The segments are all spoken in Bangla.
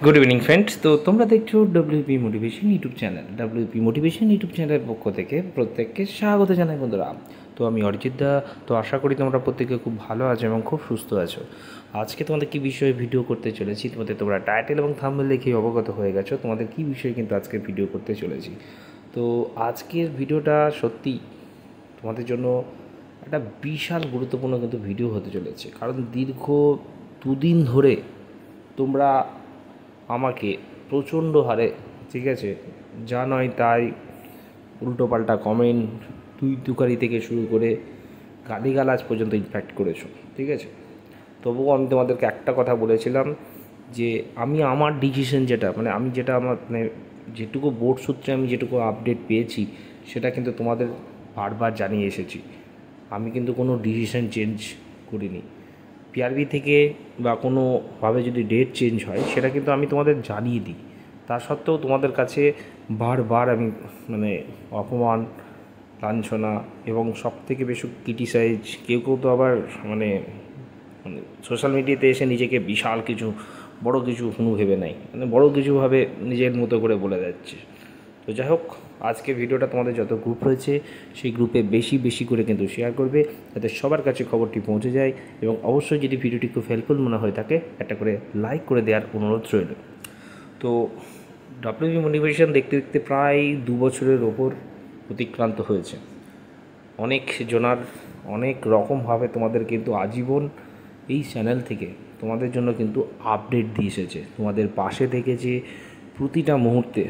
Good evening friends. তো তোমরা দেখছো WP motivation YouTube channel. WP motivation YouTube চ্যানেলের পক্ষ থেকে প্রত্যেককে স্বাগত জানাই বন্ধুরা। তো আমি অরিজিৎ দা। তো আশা করি তোমরা প্রত্যেকে খুব ভালো আছো এবং খুব সুস্থ আছো। আজকে তোমাদের কী বিষয়ে ভিডিও করতে চলেছি, তোমরা টাইটেল এবং থাম্বনেল দেখে অবগত হয়ে গেছো তোমাদের কী বিষয়ে কিন্তু আজকে ভিডিও করতে চলেছি। তো আজকের ভিডিওটা সত্যি তোমাদের জন্য একটা বিশাল গুরুত্বপূর্ণ কিন্তু ভিডিও হতে চলেছে, কারণ দীর্ঘ দুদিন ধরে তোমরা আমাকে প্রচণ্ড হারে, ঠিক আছে, যা নয় তাই উল্টোপাল্টা কমেন্ট, তুই তুকারি থেকে শুরু করে গালিগালাজ পর্যন্ত ইনফ্যাক্ট করেছো, ঠিক আছে। তবুও আমি তোমাদেরকে একটা কথা বলেছিলাম যে আমি আমার ডিসিশন যেটা আমি যেটা আমার যেটুকু বোর্ড সূত্রে আমি যেটুকু আপডেট পেয়েছি সেটা কিন্তু তোমাদের বারবার জানিয়ে এসেছি। আমি কিন্তু কোনো ডিসিশন চেঞ্জ করিনি। পিআরবি থেকে বা কোনোভাবে যদি ডেট চেঞ্জ হয় সেটা কিন্তু আমি তোমাদের জানিয়ে দিই। তা সত্ত্বেও তোমাদের কাছে বারবার আমি অপমান, লাঞ্ছনা এবং সবথেকে বেশি ক্রিটিসাইজ, কেউ কেউ তো আবার সোশ্যাল মিডিয়াতে এসে নিজেকে বিশাল কিছু বড় কিছু ভেবে নেয়, বড় কিছুভাবে নিজের মতো করে বলে যাচ্ছে। তো যাই হোক, আজকের ভিডিওটা তোমাদের যত গ্রুপ রয়েছে সেই গ্রুপে বেশি বেশি করে কিন্তু শেয়ার করবে, যাতে সবার কাছে খবরটি পৌঁছে যায়। এবং অবশ্যই যদি ভিডিওটি খুব হেল্পফুল মনে হয়ে থাকে একটা করে লাইক করে দেওয়ার অনুরোধ রইল। তো ডব্লিউবি মোটিভেশন দেখতে দেখতে প্রায় 2 বছরের ওপর অতিক্রান্ত হয়েছে। অনেক জনার অনেক রকমভাবে তোমাদের কিন্তু আজীবন এই চ্যানেল থেকে তোমাদের জন্য কিন্তু আপডেট দিয়ে এসেছে, তোমাদের পাশে থেকেছে প্রতিটা মুহূর্তে।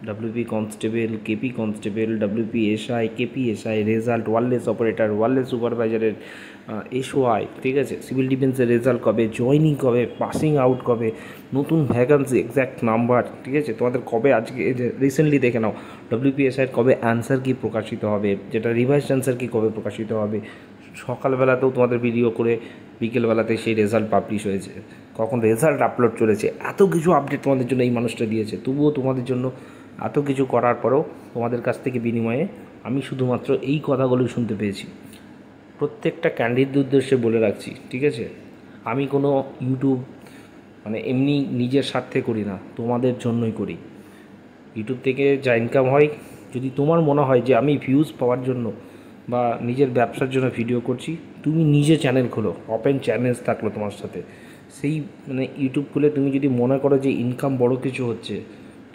WP constable, KP constable, WP SI, KP SI, result, wireless operator, wireless সুপারভাইজারের এসওআই, ঠিক আছে, সিভিল ডিফেন্সের রেজাল্ট কবে, জয়নিং কবে, পাসিং আউট কবে, নতুন ভ্যাকান্সি এক্স্যাক্ট নাম্বার, ঠিক আছে, তোমাদের কবে, আজকে রিসেন্টলি দেখে নাও ডব্লিউপি এসআইয়ের কবে অ্যান্সার কি প্রকাশিত হবে, যেটা রিভাইসড অ্যান্সার কি কবে প্রকাশিত হবে। সকালবেলাতেও তোমাদের ভিডিও করে বিকেলবেলাতে সেই রেজাল্ট পাবলিশ হয়েছে, কখন রেজাল্ট আপলোড চলেছে, এত কিছু আপডেট তোমাদের জন্য এই মানুষটা দিয়েছে। তবুও তোমাদের জন্য এত কিছু করার পরেও তোমাদের কাছ থেকে বিনিময়ে আমি শুধুমাত্র এই কথাগুলোই শুনতে পেয়েছি। প্রত্যেকটা ক্যান্ডিডেট উদ্দেশ্যে বলে রাখছি, ঠিক আছে, আমি কোনো ইউটিউব এমনি নিজের স্বার্থে করি না, তোমাদের জন্যই করি। ইউটিউব থেকে যা ইনকাম হয়, যদি তোমার মনে হয় যে আমি ভিউজ পাওয়ার জন্য বা নিজের ব্যবসার জন্য ভিডিও করছি, তুমি নিজে চ্যানেল খোলো, ওপেন চ্যালেঞ্জ থাকলো তোমার সাথে। সেই ইউটিউব খুলে তুমি যদি মনে করো যে ইনকাম বড় কিছু হচ্ছে,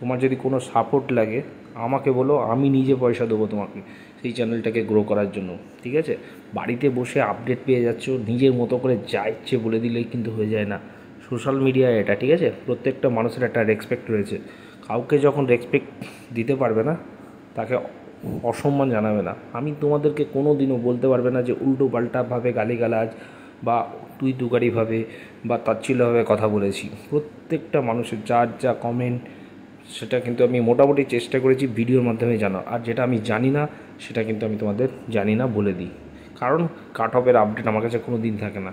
তোমার যদি কোনো সাপোর্ট লাগে আমাকে বলো, আমি নিজে পয়সা দেবো তোমাকে সেই চ্যানেলটাকে গ্রো করার জন্য, ঠিক আছে। বাড়িতে বসে আপডেট পেয়ে যাচ্ছ, নিজের মতো করে যা ইচ্ছে বলে দিলেই কিন্তু হয়ে যায় না সোশ্যাল মিডিয়ায় এটা, ঠিক আছে। প্রত্যেকটা মানুষের একটা রেসপেক্ট রয়েছে, কাউকে যখন রেসপেক্ট দিতে পারবে না তাকে অসম্মান জানাবে না। আমি তোমাদেরকে কোনো দিনও বলতে পারবে না যে উল্টো পাল্টাভাবে গালিগালাজ বা তুই তুকারিভাবে বা তাচ্ছিল্যভাবে কথা বলেছি। প্রত্যেকটা মানুষের যার যা কমেন্ট সেটা কিন্তু আমি মোটামুটি চেষ্টা করেছি ভিডিওর মাধ্যমে জানার, আর যেটা আমি জানি না সেটা কিন্তু আমি তোমাদের জানি না বলে দিই। কারণ কাট অফের আপডেট আমার কাছে কোনো দিন থাকে না।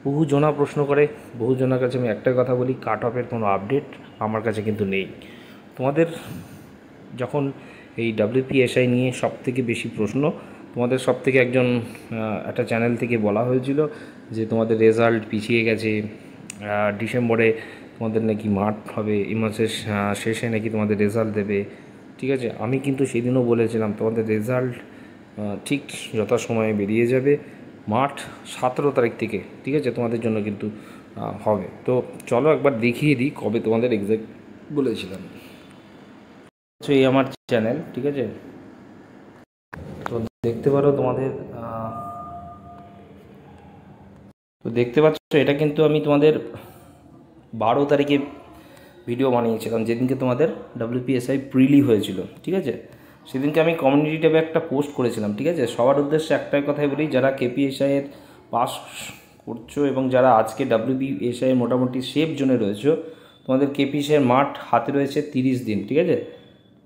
বহু জনা প্রশ্ন করে, বহু জনের কাছে আমি একটাই কথা বলি, কাট অফের কোনো আপডেট আমার কাছে কিন্তু নেই। তোমাদের যখন এই ডব্লিউপিএসআই নিয়ে সবথেকে বেশি প্রশ্ন, তোমাদের সব থেকে একজন একটা চ্যানেল থেকে বলা হয়েছিল যে তোমাদের রেজাল্ট পিছিয়ে গেছে, ডিসেম্বরে তোমাদের নাকি মাঠ হবে, এই মাসের শেষে নাকি তোমাদের রেজাল্ট দেবে, ঠিক আছে। আমি কিন্তু সেদিনও বলেছিলাম তোমাদের রেজাল্ট ঠিক যথাসময়ে বেরিয়ে যাবে, মাঠ 17 তারিখ থেকে, ঠিক আছে, তোমাদের জন্য কিন্তু হবে। তো চলো একবার দেখিয়ে দিই কবে তোমাদের এক্সাক্ট বলেছিলাম। তো এই আমার চ্যানেল, ঠিক আছে, তো দেখতে পারো তোমাদের তো দেখতে পাচ্ছ এটা কিন্তু আমি তোমাদের 12 তারিখে ভিডিও বানিয়েছিলাম, যেদিনকে তোমাদের ডব্লিউপিএসআই প্রিলি হয়েছিল, ঠিক আছে। সেদিনকে আমি কমিউনিটি ট্যাবে একটা পোস্ট করেছিলাম, ঠিক আছে। সবার উদ্দেশ্যে একটাই কথাই বলি, যারা কেপিএসআইয়ের পাস করছো এবং যারা আজকে ডব্লিউপিএসআইয়ের মোটামুটি সেফ জোনে রয়েছো, তোমাদের কেপিএসআইয়ের মাঠ হাতে রয়েছে 30 দিন, ঠিক আছে।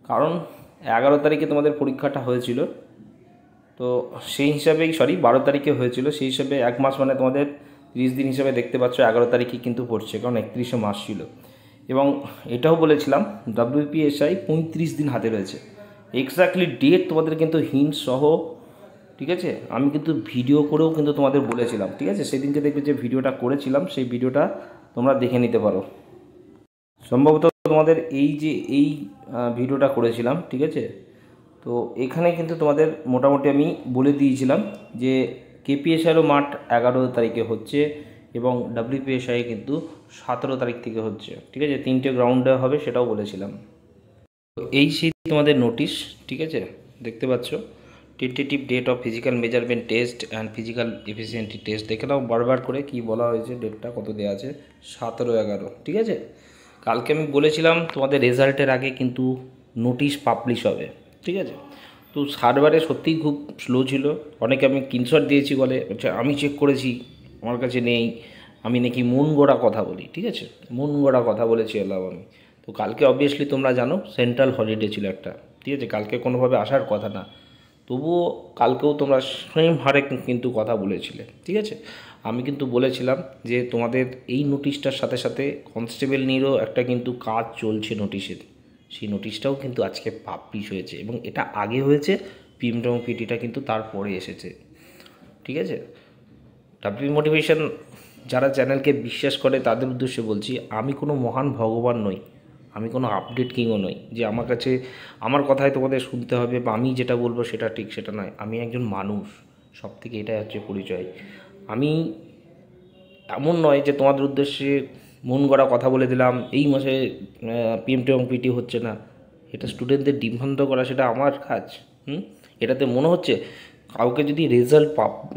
কারণ 11 তারিখে তোমাদের পরীক্ষাটা হয়েছিল, তো সেই হিসাবেই 12 তারিখে হয়েছিল, সেই হিসাবে 1 মাস তোমাদের 30 দিন হিসাবে দেখতে পাচ্ছ 11 তারিখে কিন্তু পড়ছে, কারণ 31শে মার্চ ছিল। এবং এটাও বলেছিলাম ডব্লিউপিএসআই 35 দিন হাতে রয়েছে, এক্স্যাক্টলি ডেট তোমাদের কিন্তু হিন্ট সহ, ঠিক আছে। আমি কিন্তু ভিডিও করেও কিন্তু তোমাদের বলেছিলাম, ঠিক আছে। সেদিনকে দেখবে যে ভিডিওটা করেছিলাম সেই ভিডিওটা তোমরা দেখে নিতে পারো। সম্ভবত তোমাদের এই যে এই ভিডিওটা করেছিলাম, ঠিক আছে, তো এখানে কিন্তু তোমাদের মোটামুটি আমি বলে দিয়েছিলাম যে কেপিএসআইয়েরও মাঠ 11 তারিখে হচ্ছে এবং ডাব্লিউপিএসআই কিন্তু 17 তারিখ থেকে হচ্ছে, ঠিক আছে, 3টে গ্রাউন্ডে হবে সেটাও বলেছিলাম। তো এই সেই তোমাদের নোটিশ, ঠিক আছে, দেখতে পাচ্ছ, tentative date of physical measurement test and physical efficiency test, দেখে নাও বারবার করে কি বলা হয়েছে, ডেটটা কত দেওয়া আছে, 17/11, ঠিক আছে। কালকে আমি বলেছিলাম তোমাদের রেজাল্টের আগে কিন্তু নোটিশ পাবলিশ হবে, ঠিক আছে। তো সার্ভারে সত্যিই খুব স্লো ছিল, অনেকে আমি স্ক্রিনশট দিয়েছি বলে, আচ্ছা আমি চেক করেছি আমার কাছে নেই, আমি নাকি মন গড়া কথা বলি, ঠিক আছে, মন গড়া কথা বলেছি এলাম আমি। তো কালকে অবভিয়াসলি তোমরা জানো সেন্ট্রাল হলিডে ছিল একটা, ঠিক আছে, কালকে কোনোভাবে আসার কথা না, তবুও কালকেও তোমরা সেম হারে কিন্তু কথা বলেছিলে, ঠিক আছে। আমি কিন্তু বলেছিলাম যে তোমাদের এই নোটিশটার সাথে সাথে কনস্টেবল নিয়েও একটা কিন্তু কাজ চলছে নোটিশের, সেই নোটিশটাও কিন্তু আজকে পাবলিশ হয়েছে এবং এটা আগে হয়েছে, পিএম এবং পিটিটা কিন্তু তারপরে এসেছে, ঠিক আছে। ডাব্লিউ মোটিভেশন যারা চ্যানেলকে বিশ্বাস করে তাদের উদ্দেশ্যে বলছি, আমি কোনো মহান ভগবান নই, আমি কোনো আপডেট কিংও নই যে আমার কাছে আমার কথাই তোমাদের শুনতে হবে বা আমি যেটা বলবো সেটা ঠিক, সেটা নয়। আমি একজন মানুষ, সব থেকে এটাই হচ্ছে পরিচয়। আমি এমন নয় যে তোমাদের উদ্দেশ্যে মন গড়া কথা বলে দিলাম এই মাসে পিএমটি এবং পিটি হচ্ছে না, এটা স্টুডেন্টদের বিভ্রান্ত করা, সেটা আমার কাজ। এটাতে মনে হচ্ছে কাউকে যদি রেজাল্ট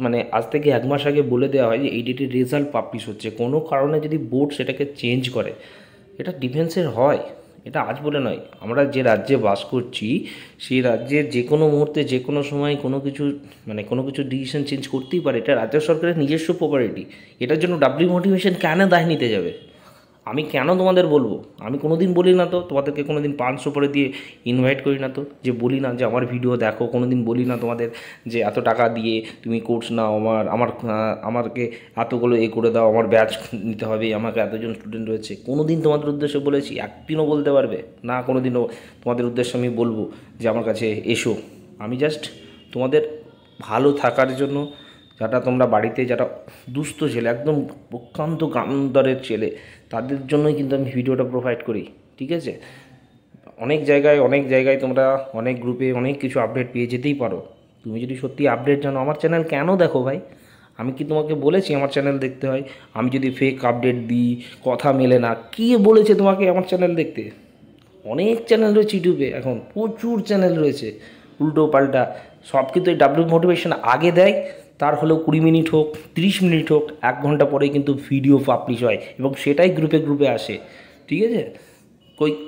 মানে আজ থেকে 1 মাস আগে বলে দেওয়া হয় যে এই ডেটের রেজাল্ট পাবলিশ হচ্ছে, কোনো কারণে যদি বোর্ড সেটাকে চেঞ্জ করে, এটা ডিফেন্সের হয়, এটা আজ বলে নয়। আমরা যে রাজ্যে বাস করছি সেই রাজ্যে যে কোনো মুহূর্তে যে কোনো সময় কোনো কিছু মানে কোনো কিছু ডিসিশন চেঞ্জ করতেই পারে, এটা রাজ্য সরকারের নিজস্ব প্রপার্টি। এটার জন্য ডাব্লিউ মোটিভেশন কেন দায় নিতে যাবে? আমি কেন তোমাদের বলবো? আমি কোনো দিন বলি না তো তোমাদেরকে, কোনো দিন 500 করে দিয়ে ইনভাইট করি না তো, যে বলি না যে আমার ভিডিও দেখো, কোনো দিন বলি না তোমাদের যে এত টাকা দিয়ে তুমি কোর্স নাও, আমাকে এতগুলো করে দাও, আমার ব্যাচ নিতে হবে, আমাকে এতজন স্টুডেন্ট রয়েছে, কোনো দিন তোমাদের উদ্দেশ্যে বলেছি? একদিনও বলতে পারবে না? কোনো দিনও তোমাদের উদ্দেশ্যে আমি বলবো যে আমার কাছে এসো? আমি জাস্ট তোমাদের ভালো থাকার জন্য, যারা তোমরা বাড়িতে যারা দুস্থ ছেলে, একদম প্রত্যন্ত গ্রামান্তরের ছেলে, তাদের জন্যই কিন্তু আমি ভিডিওটা প্রোভাইড করি, ঠিক আছে। অনেক জায়গায় তোমরা অনেক গ্রুপে অনেক কিছু আপডেট পেয়ে যেতেই পারো। তুমি যদি সত্যি আপডেট জানো, আমার চ্যানেল কেন দেখো ভাই? আমি কি তোমাকে বলেছি আমার চ্যানেল দেখতে হয়? আমি যদি ফেক আপডেট দিই, কথা মেলে না, কে বলেছে তোমাকে আমার চ্যানেল দেখতে? অনেক চ্যানেল রয়েছে ইউটিউবে, এখন প্রচুর চ্যানেল রয়েছে উল্টো পাল্টা সব, কিন্তু এই ডাব্লিউ মোটিভেশন আগে দেয়, তার হলেও 20 মিনিট হোক, 30 মিনিট হোক, 1 ঘন্টা পরেই কিন্তু ভিডিও পাবলিশ হয় এবং সেটাই গ্রুপে গ্রুপে আসে, ঠিক আছে।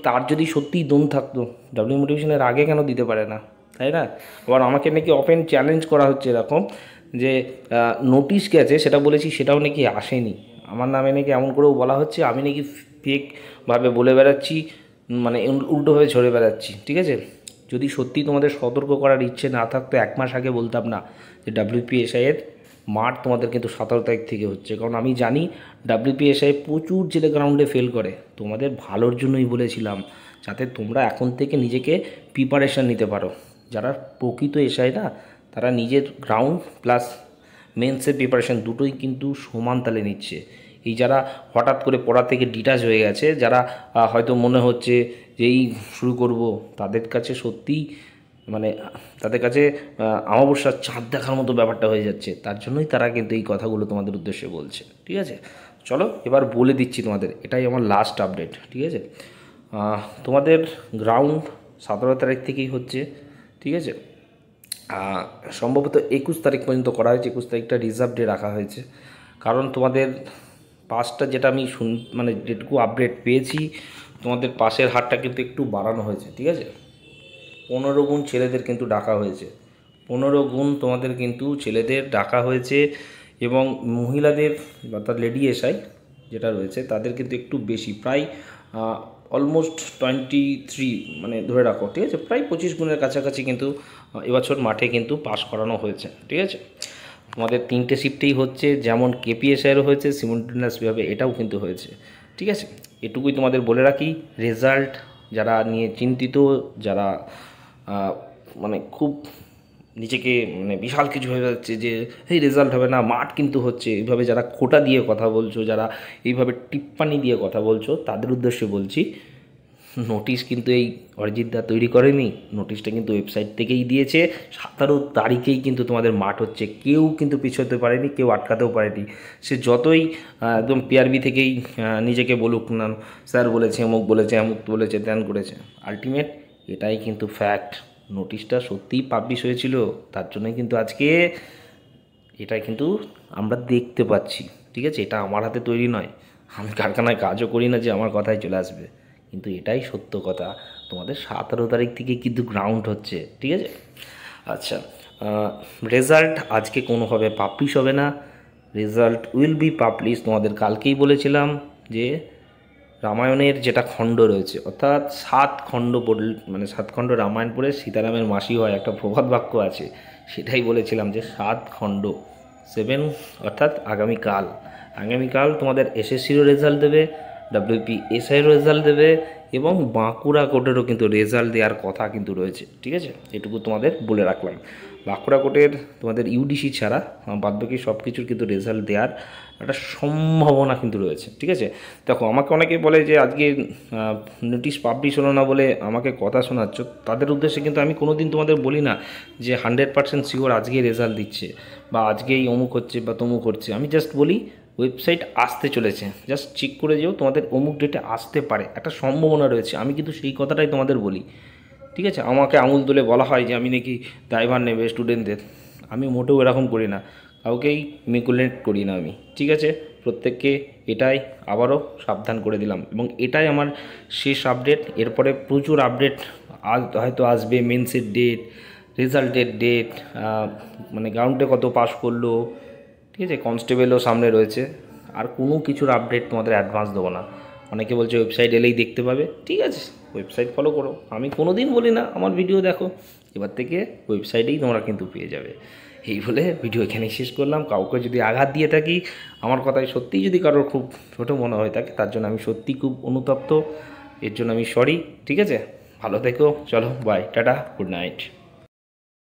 তার যদি সত্যিই দম থাকতো ডাব্লিউ মোটিভেশনের আগে কেন দিতে পারে না, তাই না? আবার আমাকে নাকি ওপেন চ্যালেঞ্জ করা হচ্ছে এরকম যে নোটিশ গেছে, সেটা বলেছি, সেটাও নাকি আসেনি, আমার নামে নাকি এমন করেও বলা হচ্ছে, আমি নাকি ফেকভাবে বলে বেড়াচ্ছি, মানে উল্টোভাবে ছড়ে বেড়াচ্ছি, ঠিক আছে। যদি সত্যি তোমাদের সতর্ক করার ইচ্ছে না থাকতো 1 মাস আগে বলতাম না যে ডাব্লিউপিএসআইয়ের মাঠ তোমাদের কিন্তু 17 তারিখ থেকে হচ্ছে, কারণ আমি জানি ডাব্লিউপিএসআই প্রচুর ছেলে গ্রাউন্ডে ফেল করে, তোমাদের ভালোর জন্যই বলেছিলাম, যাতে তোমরা এখন থেকে নিজেকে প্রিপারেশান নিতে পারো। যারা প্রকৃত এসআই না, তারা নিজের গ্রাউন্ড প্লাস মেন্সের প্রিপারেশান দুটোই কিন্তু সমান তালে নিচ্ছে। এই যারা হঠাৎ করে পড়া থেকে ডিটাচ হয়ে গেছে, যারা হয়তো মনে হচ্ছে যে এই শুরু করব, তাদের কাছে সত্যিই মানে তাদের কাছে অমাবস্যার চাঁদ দেখার মতো ব্যাপারটা হয়ে যাচ্ছে, তার জন্যই তারা কিন্তু এই কথাগুলো তোমাদের উদ্দেশ্যে বলছে, ঠিক আছে। চলো এবার বলে দিচ্ছি তোমাদের, এটাই আমার লাস্ট আপডেট, ঠিক আছে। তোমাদের গ্রাউন্ড 17 তারিখ থেকেই হচ্ছে, ঠিক আছে। সম্ভবত 21 তারিখ পর্যন্ত করা হয়েছে, 21 তারিখটা রিজার্ভ ডে রাখা হয়েছে, কারণ তোমাদের পাসটা যেটা আমি মানে যেটুকু আপডেট পেয়েছি, তোমাদের পাসের হারটা কিন্তু একটু বাড়ানো হয়েছে, ঠিক আছে। 15 গুণ ছেলেদের কিন্তু ডাকা হয়েছে, 15 গুণ তোমাদের কিন্তু ছেলেদের ডাকা হয়েছে, এবং মহিলাদের অর্থাৎ লেডি এসআই যেটা রয়েছে তাদের কিন্তু একটু বেশি, প্রায় অলমোস্ট 23, মানে ধরে রাখো, ঠিক আছে, প্রায় 25 গুণের কাছাকাছি কিন্তু এবছর মাঠে কিন্তু পাস করানো হয়েছে, ঠিক আছে। তোমাদের 3টে শিফটেই হচ্ছে, যেমন কেপিএসআইয়েরও হয়েছে, সিমultaneousভাবে এটাও কিন্তু হয়েছে, ঠিক আছে। এটুকুই তোমাদের বলে রাখি, রেজাল্ট যারা নিয়ে চিন্তিত, যারা মানে খুব নিজেকে মানে বিশাল কিছু হয়ে যাচ্ছে যে এই রেজাল্ট হবে না, মাঠ কিন্তু হচ্ছে, এইভাবে যারা খোটা দিয়ে কথা বলছো, যারা এইভাবে টিপ্পানি দিয়ে কথা বলছো, তাদের উদ্দেশ্যে বলছি নোটিশ কিন্তু এই অরিজিৎ দা তৈরি করেনি, নোটিশটা কিন্তু ওয়েবসাইট থেকেই দিয়েছে। 17 তারিখেই কিন্তু তোমাদের মাঠ হচ্ছে, কেউ কিন্তু পিছোতে পারেনি, কেউ আটকাতেও পারেনি। সে যতই একদম পিআরবি থেকেই নিজেকে বলুক না, স্যার বলেছে, অমুক বলেছে, অমুক বলেছে, ত্যান করেছে, আলটিমেট এটাই কিন্তু ফ্যাক্ট। নোটিশটা সত্যিই পাবলিশ হয়েছিল, তার জন্যই কিন্তু আজকে এটা কিন্তু আমরা দেখতে পাচ্ছি। ঠিক আছে, এটা আমার হাতে তৈরি নয়, আমি কারখানায় কাজও করি না যে আমার কথায় চলে আসবে, কিন্তু এটাই সত্য কথা। তোমাদের 17 তারিখ থেকে কিন্তু গ্রাউন্ড হচ্ছে। ঠিক আছে, আচ্ছা, রেজাল্ট আজকে কোনোভাবে পাবলিশ হবে না, রেজাল্ট উইল বি পাবলিশ। তোমাদের কালকেই বলেছিলাম যে রামায়ণের যেটা খণ্ড রয়েছে, অর্থাৎ 7 খণ্ড মানে 7 খণ্ড রামায়ণ পড়ে সীতারামের মাসি হয়, একটা প্রবাদ বাক্য আছে, সেটাই বলেছিলাম যে 7 খণ্ড 7, অর্থাৎ আগামীকাল তোমাদের এসএসসিরও রেজাল্ট দেবে, WPSIরও রেজাল্ট দেবে, এবং বাঁকুড়া কোর্টেরও কিন্তু রেজাল্ট দেওয়ার কথা কিন্তু রয়েছে। ঠিক আছে, এটুকু তোমাদের বলে রাখলাম। বাঁকুড়া কোর্টের তোমাদের ইউডিসি ছাড়া বাদবাকি সব কিছুর কিন্তু রেজাল্ট দেওয়ার একটা সম্ভাবনা কিন্তু রয়েছে। ঠিক আছে, দেখো আমাকে অনেকে বলে যে আজকে নোটিশ পাবলিশ হলো না বলে আমাকে কথা শোনাচ্ছ, তাদের উদ্দেশ্যে কিন্তু আমি কোনো দিন তোমাদের বলি না যে 100% শিওর আজকেই রেজাল্ট দিচ্ছে বা আজকেই অমুক হচ্ছে বা তমুক হচ্ছে। আমি জাস্ট বলি ওয়েবসাইট আসতে চলেছে, জাস্ট চেক করে যেও, তোমাদের অমুক ডেটে আসতে পারে, একটা সম্ভাবনা রয়েছে। আমি কিন্তু সেই কথাটাই তোমাদের বলি। ঠিক আছে, আমাকে আঙুল তুলে বলা হয় যে আমি নাকি দায়ভার নেবে স্টুডেন্টদের, আমি মোটেও এরকম করি না, কাউকেই মিকুলেট করি না আমি। ঠিক আছে, প্রত্যেককে এটাই আবারও সাবধান করে দিলাম, এবং এটাই আমার শেষ আপডেট। এরপরে প্রচুর আপডেট হয়তো আসবে, মেন্সের ডেট, রেজাল্টের ডেট, মানে গ্রাউন্ডে কত পাস করলো। ঠিক আছে, কনস্টেবলও সামনে রয়েছে, আর কোনো কিছুর আপডেট তোমাদের অ্যাডভান্স দেবো না। অনেকে বলছে ওয়েবসাইট এলেই দেখতে পাবে, ঠিক আছে, ওয়েবসাইট ফলো করো, আমি কোনো দিন বলি না আমার ভিডিও দেখো, এবার থেকে ওয়েবসাইটেই তোমরা কিন্তু পেয়ে যাবে। এই বলে ভিডিও এখানেই শেষ করলাম। কাউকে যদি আঘাত দিয়ে থাকি, আমার কথায় সত্যিই যদি কারোর খুব ছোটো মনে হয়ে থাকে, তার জন্য আমি সত্যিই খুব অনুতপ্ত, এর জন্য আমি সরি। ঠিক আছে, ভালো থেকো, চলো বাই, টাটা, গুড নাইট।